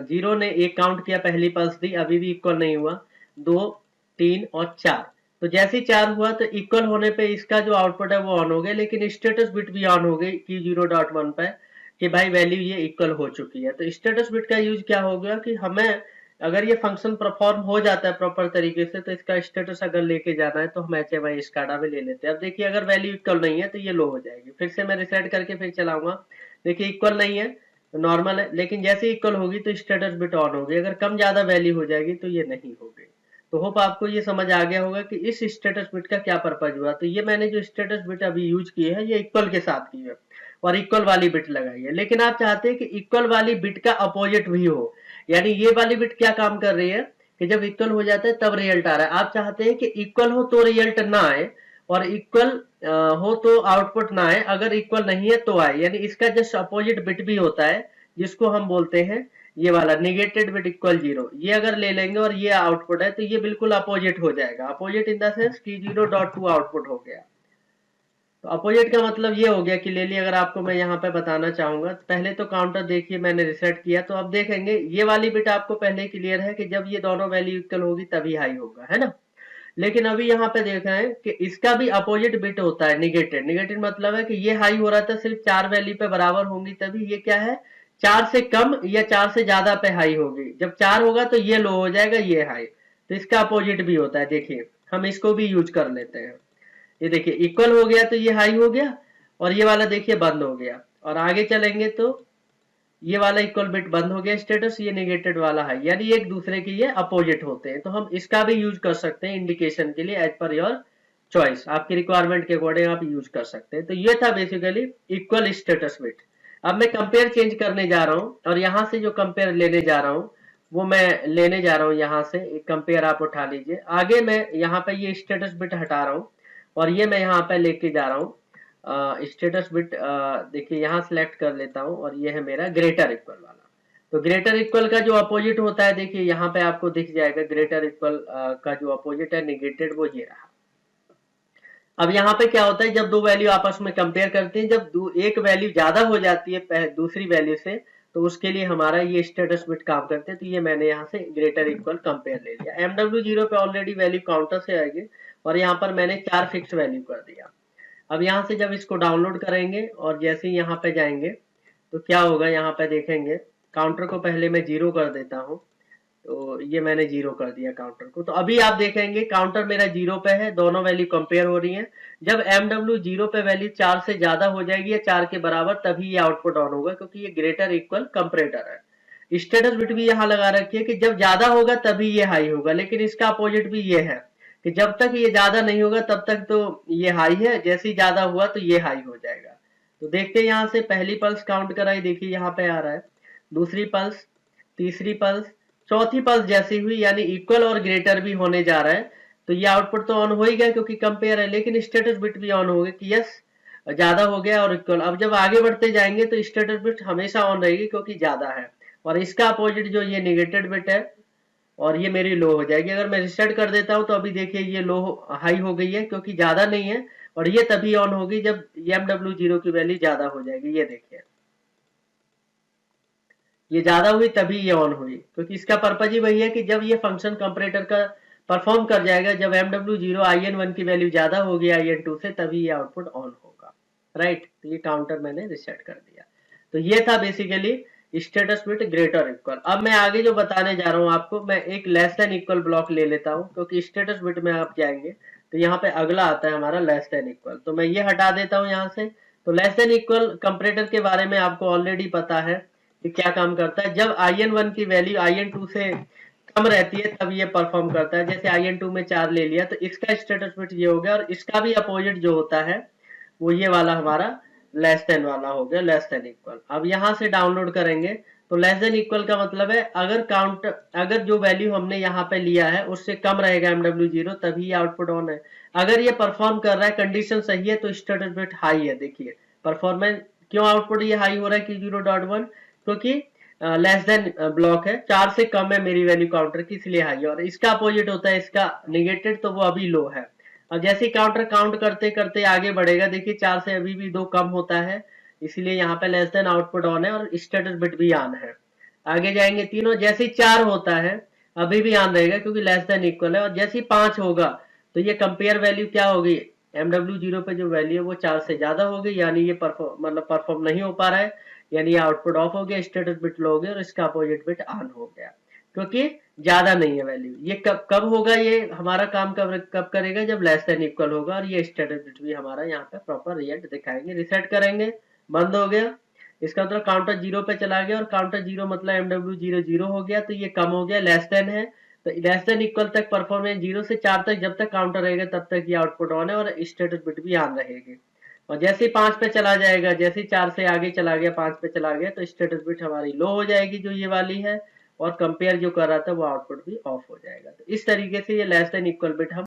Zero ने एक count किया, पहली पल्स दी, अभी भी इक्वल नहीं हुआ, 2, 3 और 4। तो जैसे ही 4 हुआ तो इक्वल होने पे इसका जो आउटपुट है वो ऑन हो गया, लेकिन स्टेटस बिट भी ऑन हो गई Q0.1 पे कि भाई वैल्यू ये इक्वल हो चुकी है। तो स्टेटस बिट का यूज क्या हो गया कि हमें अगर ये फंक्शन परफॉर्म हो जाता है प्रॉपर तरीके से तो इसका स्टेटस अगर लेके जाना है तो हम HMI स्काडा में ले लेते हैं। अब देखिए अगर वैल्यू इक्वल नहीं है तो ये लो हो जाएगी, फिर से मैं रिसेट करके फिर चलाऊंगा, देखिए इक्वल नहीं है, नॉर्मल है, लेकिन जैसे इक्वल होगी तो स्टेटस बिट ऑन होगी, अगर कम ज्यादा वैल्यू हो जाएगी तो ये नहीं होगी। तो होप आपको ये समझ आ गया होगा कि इस स्टेटस बिट का क्या पर्पज हुआ। तो ये मैंने जो स्टेटस बिट अभी यूज की है ये इक्वल के साथ की है और इक्वल वाली बिट लगाई है, लेकिन आप चाहते हैं कि इक्वल वाली बिट का अपोजिट भी हो, यानी ये वाली बिट क्या काम कर रही है कि जब इक्वल हो जाता है तब रिजल्ट आ रहा है। आप चाहते हैं कि इक्वल हो तो रिजल्ट ना आए और इक्वल हो तो आउटपुट ना आए, अगर इक्वल नहीं है तो आए, यानी इसका जस्ट अपोजिट बिट भी होता है जिसको हम बोलते हैं ये वाला नेगेटेड बिट इक्वल 0। ये अगर ले लेंगे और ये आउटपुट है तो ये बिल्कुल अपोजिट हो जाएगा, अपोजिट इन द सेंस कि 0.2 आउटपुट हो गया। तो अपोजिट का मतलब ये हो गया कि ले लिया। अगर आपको मैं यहाँ पे बताना चाहूंगा, पहले तो काउंटर देखिए मैंने रिसेट किया, तो अब देखेंगे ये वाली बिट आपको पहले क्लियर है कि जब ये दोनों वैल्यू इक्वल होगी तभी हाई होगा, है ना। लेकिन अभी यहाँ पे देख रहे हैं कि इसका भी अपोजिट बिट होता है निगेटेड। निगेटेड मतलब है कि ये हाई हो रहा था सिर्फ 4 वैल्यू पे बराबर होंगी तभी, ये क्या है 4 से कम या 4 से ज्यादा पे हाई होगी, जब 4 होगा तो ये लो हो जाएगा, ये हाई। तो इसका अपोजिट भी होता है, देखिए हम इसको भी यूज कर लेते हैं। ये देखिए इक्वल हो गया तो ये हाई हो गया और ये वाला देखिए बंद हो गया, और आगे चलेंगे तो ये वाला इक्वल बिट बंद हो गया स्टेटस, ये नेगेटेड वाला हाई, यानी एक दूसरे के ये अपोजिट होते हैं। तो हम इसका भी यूज कर सकते हैं इंडिकेशन के लिए, एज पर योर चॉइस, आपकी रिक्वायरमेंट के अकॉर्डिंग आप यूज कर सकते हैं। तो ये था बेसिकली इक्वल स्टेटस बिट। अब मैं कंपेयर चेंज करने जा रहा हूं और यहां से जो कंपेयर लेने जा रहा हूं वो मैं लेने जा रहा हूं यहां से एक कंपेयर, आप उठा लीजिए। आगे मैं यहाँ पे ये स्टेटस बिट हटा रहा हूं और ये मैं यहाँ पे लेके जा रहा हूँ स्टेटस बिट, देखिए यहाँ सिलेक्ट कर लेता हूँ और ये है मेरा ग्रेटर इक्वल वाला। तो ग्रेटर इक्वल का जो अपोजिट होता है देखिए यहाँ पे आपको दिख जाएगा, ग्रेटर इक्वल का जो अपोजिट है नेगेटेड, वो ये रहा। अब यहाँ पे क्या होता है जब दो वैल्यू आपस में कंपेयर करते हैं, जब एक वैल्यू ज्यादा हो जाती है दूसरी वैल्यू से, तो उसके लिए हमारा ये स्टेटस बिट काम करते हैं। तो ये मैंने यहाँ से ग्रेटर इक्वल कंपेयर ले लिया। MW0 पे ऑलरेडी वैल्यू काउंटर से आएगी और यहाँ पर मैंने 4 फिक्स वैल्यू कर दिया। अब यहाँ से जब इसको डाउनलोड करेंगे और जैसे ही यहाँ पे जाएंगे तो क्या होगा, यहाँ पे देखेंगे काउंटर को पहले मैं 0 कर देता हूँ, तो ये मैंने 0 कर दिया काउंटर को। तो अभी आप देखेंगे काउंटर मेरा 0 पे है, दोनों वैल्यू कंपेयर हो रही है। जब MW0 पे वैल्यू 4 से ज्यादा हो जाएगी या 4 के बराबर तभी ये आउटपुट ऑन होगा, क्योंकि ये ग्रेटर इक्वल कंपैरेटर है। स्टेटस बिट भी यहाँ लगा रखी है कि जब ज्यादा होगा तभी ये हाई होगा, लेकिन इसका अपोजिट भी ये है कि जब तक ये ज्यादा नहीं होगा तब तक तो ये हाई है, जैसे ही ज्यादा हुआ तो ये हाई हो जाएगा। तो देखते हैं यहाँ से पहली पल्स काउंट कराई, देखिए यहाँ पे आ रहा है, दूसरी पल्स, तीसरी पल्स, चौथी पल्स जैसी हुई, यानी इक्वल और ग्रेटर भी होने जा रहा है। तो ये आउटपुट तो ऑन हो ही गया क्योंकि कंपेयर है, लेकिन स्टेटस बिट भी ऑन हो गया कि यस ज्यादा हो गया और इक्वल। अब जब आगे बढ़ते जाएंगे तो स्टेटस बिट हमेशा ऑन रहेगी क्योंकि ज्यादा है, और इसका अपोजिट जो ये नेगेटेड बिट है और ये मेरी लो हो जाएगी। अगर मैं रिसेट कर देता हूं तो अभी देखिए ये लो हाई हो गई है क्योंकि ज्यादा नहीं है, और ये तभी ऑन होगी जब MW0 की वैल्यू ज्यादा हो जाएगी। ये देखिए ये ज्यादा हुई तभी ये ऑन हुई, क्योंकि इसका पर्पज ही वही है कि जब ये फंक्शन कंपैरेटर का परफॉर्म कर जाएगा, जब MW0 IN1 की वैल्यू ज्यादा होगी IN2 से तभी ये आउटपुट ऑन होगा, राइट। तो ये काउंटर मैंने रिसेट कर दिया। तो ये था basically status bit greater equal. अब मैं आगे जो बताने जा रहा हूँ आपको, मैं एक लेस देन इक्वल ब्लॉक ले लेता हूँ, क्योंकि स्टेटस बिट में आप जाएंगे तो यहाँ पे अगला आता है हमारा लेस देन इक्वल। तो मैं ये हटा देता हूँ यहाँ से। तो लेस देन इक्वल कंपैरेटर के बारे में आपको ऑलरेडी पता है कि क्या काम करता है। जब IN1 की वैल्यू IN2 से कम रहती है तब ये परफॉर्म करता है। जैसे IN2 में 4 ले लिया तो इसका स्टेटस बिट ये हो गया, और इसका भी अपोजिट जो होता है वो ये वाला हमारा लेस देन वाला हो गया, लेस देन इक्वल। अब यहाँ से डाउनलोड करेंगे तो लेस देन इक्वल का मतलब है अगर जो वैल्यू हमने यहाँ पे लिया है उससे कम रहेगा MW0 तभी ये आउटपुट ऑन है। अगर ये परफॉर्म कर रहा है, कंडीशन सही है, तो स्टेटस बिट हाई है। देखिए परफॉर्मेंस क्यों आउटपुट ये हाई हो रहा है Q0.1, क्योंकि लेस देन ब्लॉक है, 4 से कम है मेरी वैल्यू काउंटर की, इसलिए हाई है। और इसका अपोजिट होता है इसका नेगेटेड, तो वो अभी लो है। अब जैसे काउंटर काउंट करते करते आगे बढ़ेगा, देखिए 4 से अभी भी 2 कम होता है, इसलिए यहाँ पे लेस देन आउटपुट ऑन है और स्टेटस बिट भी ऑन है। आगे जाएंगे 3 और जैसे ही 4 होता है अभी भी ऑन रहेगा क्योंकि लेस देन इक्वल है, और जैसे ही 5 होगा तो ये कंपेयर वैल्यू क्या होगी, MW0 पे जो वैल्यू है वो 4 से ज्यादा होगी, यानी ये परफॉर्म नहीं हो पा रहा है, यानी ये आउटपुट ऑफ हो गया, स्टेटस बिट लो हो गया और इसका अपोजिट बिट ऑन हो गया क्योंकि ज्यादा नहीं है वैल्यू। ये कब कब होगा, ये हमारा काम कब करेगा, जब लेस देन इक्वल होगा, और ये स्टेटस बिट भी हमारा यहाँ पे प्रॉपर रिजल्ट दिखाएंगे। रिसेट करेंगे, बंद हो गया, इसका मतलब काउंटर 0 पे चला गया, और काउंटर 0 मतलब MW00 हो गया, तो ये कम हो गया, लेस देन है, तो लेस देन इक्वल तक परफॉर्मेंस 0 से 4 तक जब तक काउंटर रहेगा तब तक ये आउटपुट ऑन है और स्टेटस बिट भी ऑन रहेगी। और जैसे ही 5 पे चला जाएगा, जैसे ही 4 से आगे चला गया, 5 पे चला गया, तो स्टेटस बिट हमारी लो हो जाएगी जो ये वाली है, और कंपेयर जो कर रहा था वो आउटपुट भी ऑफ हो जाएगा। तो इस तरीके से ये लेस देन इक्वल बिट हम